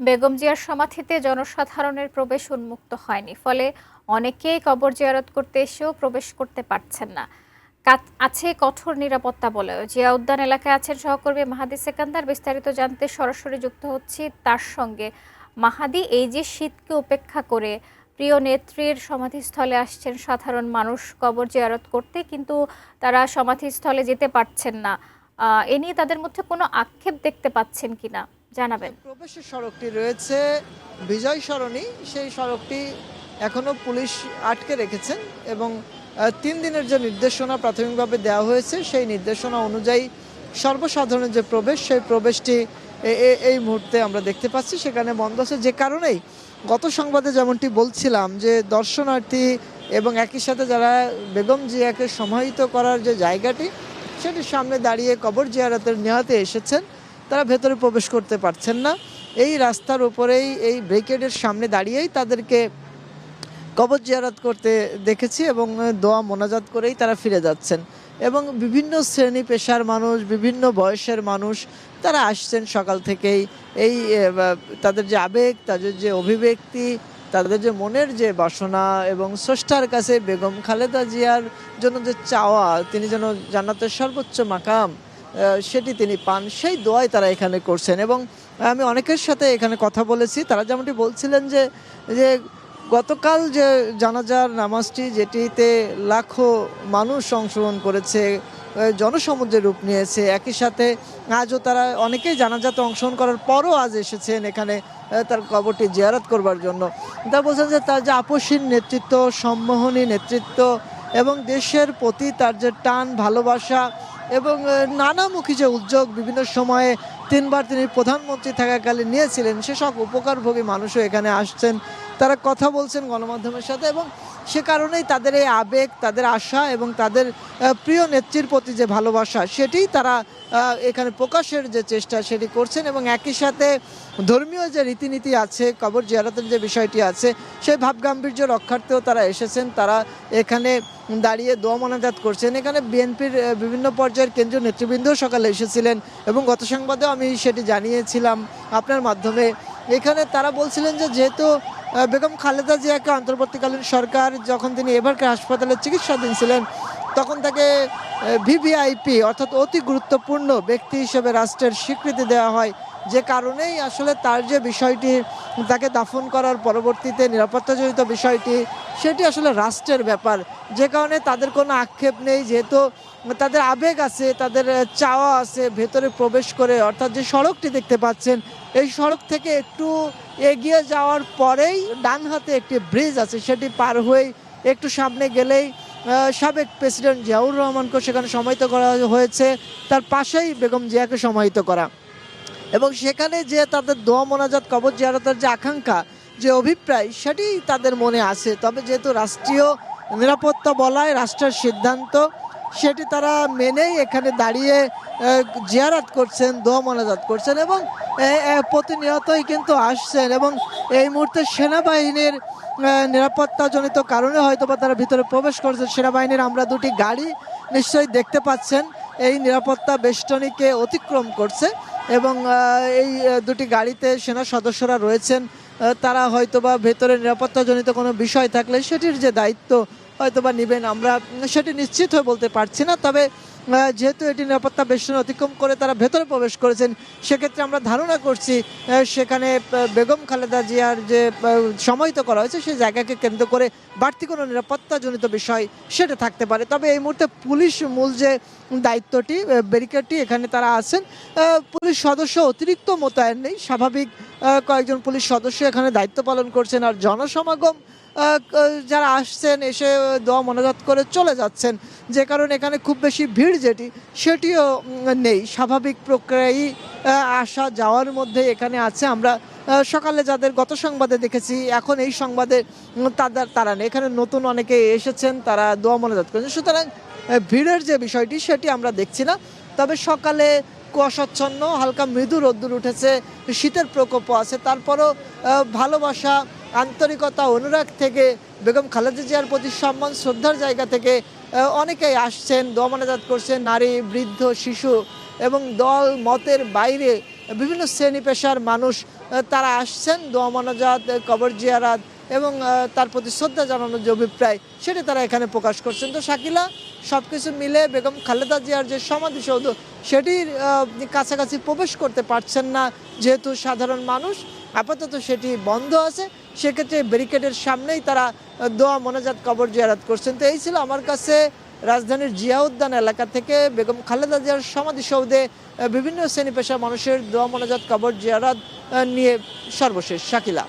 বেগম জিয়ার সমাধিতে জনসাধারণের প্রবেশ উন্মুক্ত হয়নি, ফলে অনেকেই কবর জিয়ারত করতে এসেও প্রবেশ করতে পারছেন না। আছে কঠোর নিরাপত্তা বলেও। জিয়া উদ্যান এলাকায় আছেন সহকর্মী মাহাদি সেকান্দার। বিস্তারিত জানতে সরাসরি যুক্ত হচ্ছি তার সঙ্গে। মাহাদি, এই যে শীতকে উপেক্ষা করে প্রিয় নেত্রীর সমাধিস্থলে আসছেন সাধারণ মানুষ কবর জিয়ারত করতে, কিন্তু তারা সমাধিস্থলে যেতে পারছেন না, এ নিয়ে তাদের মধ্যে কোনো আক্ষেপ দেখতে পাচ্ছেন কিনা জানাবেন। প্রবেশের সড়কটি রয়েছে বিজয় সরণি, সেই সড়কটি এখনো পুলিশ আটকে রেখেছেন এবং 3 দিনের যে নির্দেশনা প্রাথমিকভাবে দেওয়া হয়েছে সেই নির্দেশনা অনুযায়ী সর্বসাধারণের যে প্রবেশ সেই প্রবেশটি এই মুহূর্তে আমরা দেখতে পাচ্ছি সেখানে বন্ধ আছে। যে কারণেই গত সংবাদে যেমনটি বলছিলাম যে দর্শনার্থী এবং একই সাথে যারা বেগম জিয়াকে সমাহিত করার যে জায়গাটি সেটির সামনে দাঁড়িয়ে কবর জিয়ারতের নিয়াতে এসেছেন, তারা ভেতরে প্রবেশ করতে পারছেন না। এই রাস্তার উপরেই এই ব্যারিকেডের সামনে দাঁড়িয়েই তাদেরকে কবর জিয়ারত করতে দেখেছি এবং দোয়া মোনাজাত করেই তারা ফিরে যাচ্ছেন। এবং বিভিন্ন শ্রেণী পেশার মানুষ, বিভিন্ন বয়সের মানুষ তারা আসছেন সকাল থেকেই। এই তাদের যে আবেগ, তাদের যে অভিব্যক্তি, তাদের যে মনের যে বাসনা এবং স্রষ্টার কাছে বেগম খালেদা জিয়ার জন্য যে চাওয়া, তিনি যেন জান্নাতের সর্বোচ্চ মাকাম সেটি তিনি পান, সেই দোয়াই তারা এখানে করছেন। এবং আমি অনেকের সাথে এখানে কথা বলেছি, তারা যেমনটি বলছিলেন যে গতকাল যে জানাজার নামাজটি যেটিতে লাখো মানুষ অংশগ্রহণ করেছে, জনসমুদ্রের রূপ নিয়েছে, একই সাথে আজও তারা অনেকেই জানাজাতে অংশগ্রহণ করার পরও আজ এসেছেন এখানে তার কবরটি জিয়ারত করবার জন্য। তা বলছেন যে তার যে আপসীন নেতৃত্ব, সম্মোহনী নেতৃত্ব এবং দেশের প্রতি তার যে টান, ভালোবাসা এবং নানামুখী যে উদ্যোগ বিভিন্ন সময়ে 3 বার তিনি প্রধানমন্ত্রী থাকাকালীন নিয়েছিলেন, সেসব উপকারভোগী মানুষও এখানে আসছেন, তারা কথা বলছেন গণমাধ্যমের সাথে। এবং সে কারণেই তাদের এই আবেগ, তাদের আশা এবং তাদের প্রিয় নেত্রীর প্রতি যে ভালোবাসা সেটি তারা এখানে প্রকাশের যে চেষ্টা সেটি করছেন। এবং একই সাথে ধর্মীয় যে রীতিনীতি আছে, কবর জিয়ারতের যে বিষয়টি আছে, সেই ভাবগাম্ভীর্য রক্ষার্থেও তারা এসেছেন, তারা এখানে দাঁড়িয়ে দোয়া মোনাজাত করছেন। এখানে বিএনপির বিভিন্ন পর্যায়ের কেন্দ্রীয় নেতৃবৃন্দও সকালে এসেছিলেন এবং গত সংবাদেও আমি সেটি জানিয়েছিলাম আপনার মাধ্যমে। এখানে তারা বলছিলেন যে যেহেতু বেগম খালেদা জিয়াকে অন্তর্বর্তীকালীন সরকার যখন তিনি এবারকার হাসপাতালে চিকিৎসাধীন ছিলেন তখন তাকে ভিভিআইপি অর্থাৎ অতি গুরুত্বপূর্ণ ব্যক্তি হিসেবে রাষ্ট্রের স্বীকৃতি দেওয়া হয়, যে কারণেই আসলে তার যে বিষয়টি তাকে দাফন করার পরবর্তীতে নিরাপত্তাজনিত বিষয়টি সেটি আসলে রাষ্ট্রের ব্যাপার, যে কারণে তাদের কোনো আক্ষেপ নেই। যেহেতু তাদের আবেগ আছে, তাদের চাওয়া আছে, ভেতরে প্রবেশ করে অর্থাৎ যে সড়কটি দেখতে পাচ্ছেন এই সড়ক থেকে একটু এগিয়ে যাওয়ার পরেই ডান হাতে একটি ব্রিজ আছে, সেটি পার হয়েই একটু সামনে গেলেই সাবেক প্রেসিডেন্ট জিয়াউর রহমানকে সেখানে সমাহিত করা হয়েছে, তার পাশেই বেগম জিয়াকে সমাহিত করা। এবং সেখানে যে তাদের দোয়া মোনাজাত কবর জিয়ারতের যে আকাঙ্ক্ষা, যে অভিপ্রায় সেটি তাদের মনে আছে। তবে যেহেতু রাষ্ট্রীয় নিরাপত্তা বলায় রাষ্ট্রের সিদ্ধান্ত, সেটি তারা মেনেই এখানে দাঁড়িয়ে জিয়ারত করছেন, দোয়া মোনাজাত করছেন এবং প্রতিনিয়তই কিন্তু আসছেন। এবং এই মুহূর্তে সেনাবাহিনীর নিরাপত্তাজনিত কারণে হয়তো বা তারা ভিতরে প্রবেশ করছেন। সেনাবাহিনীর আমরা 2টি গাড়ি নিশ্চয়ই দেখতে পাচ্ছেন এই নিরাপত্তা বেষ্টনীকে অতিক্রম করছে এবং এই 2টি গাড়িতে সেনা সদস্যরা রয়েছেন। তারা হয়তোবা ভেতরে নিরাপত্তাজনিত কোনো বিষয় থাকলে সেটির যে দায়িত্ব হয়তোবা নেবেন, আমরা সেটি নিশ্চিত হয়ে বলতে পারছি না। তবে যেহেতু এটি নিরাপত্তা বেষ্টনী অতিক্রম করে তারা ভেতরে প্রবেশ করেছেন, সেক্ষেত্রে আমরা ধারণা করছি সেখানে বেগম খালেদা জিয়ার যে সমাহিত করা হয়েছে সেই জায়গাকে কেন্দ্র করে বাড়তি কোনো নিরাপত্তাজনিত বিষয় সেটা থাকতে পারে। তবে এই মুহূর্তে পুলিশ মূল যে দায়িত্বটি, ব্যারিকেডটি, এখানে তারা আছেন। পুলিশ সদস্য অতিরিক্ত মোতায়েন নেই, স্বাভাবিক কয়েকজন পুলিশ সদস্য এখানে দায়িত্ব পালন করছেন। আর জনসমাগম যারা আসছেন এসে দোয়া মোনাজাত করে চলে যাচ্ছেন, যে কারণে এখানে খুব বেশি ভিড় সেটিও নেই, স্বাভাবিক প্রক্রিয়ায় আসা যাওয়ার মধ্যে এখানে আছে। আমরা সকালে যাদের গত সংবাদে দেখেছি এখন এই সংবাদে তারা নেই, এখানে নতুন অনেকে এসেছেন, তারা দোয়া মোনাজাত করেছেন। সুতরাং ভিড়ের যে বিষয়টি সেটি আমরা দেখছি না। তবে সকালে কুয়াশাচ্ছন্ন, হালকা মৃদু রোদ্দুর উঠেছে, শীতের প্রকোপও আছে, তারপরও ভালোবাসা, আন্তরিকতা, অনুরাগ থেকে বেগম খালেদা জিয়ার প্রতি সম্মান শ্রদ্ধার জায়গা থেকে অনেকেই আসছেন, দোয়া মোনাজাত করছেন, নারী, বৃদ্ধ, শিশু এবং দল মতের বাইরে বিভিন্ন শ্রেণী পেশার মানুষ তারা আসছেন দোয়া মোনাজাত, কবর জিয়ারাত এবং তার প্রতি শ্রদ্ধা জানানোর যে অভিপ্রায় সেটি তারা এখানে প্রকাশ করছেন। তো শাকিলা, সব কিছু মিলে বেগম খালেদা জিয়ার যে সমাধিসৌধ সেটির কাছাকাছি প্রবেশ করতে পারছেন না, যেহেতু সাধারণ মানুষ, আপাতত সেটি বন্ধ আছে। সেক্ষেত্রে ব্যারিকেডের সামনেই তারা দোয়া মোনাজাত, কবর জিয়ারাত করছেন। তো এই ছিল আমার কাছে রাজধানীর জিয়া উদ্যান এলাকা থেকে বেগম খালেদা জিয়ার সমাধিসৌধে বিভিন্ন শ্রেণী পেশা মানুষের দোয়া মোনাজাত, কবর জিয়ারাত নিয়ে সর্বশেষ। শাকিলা।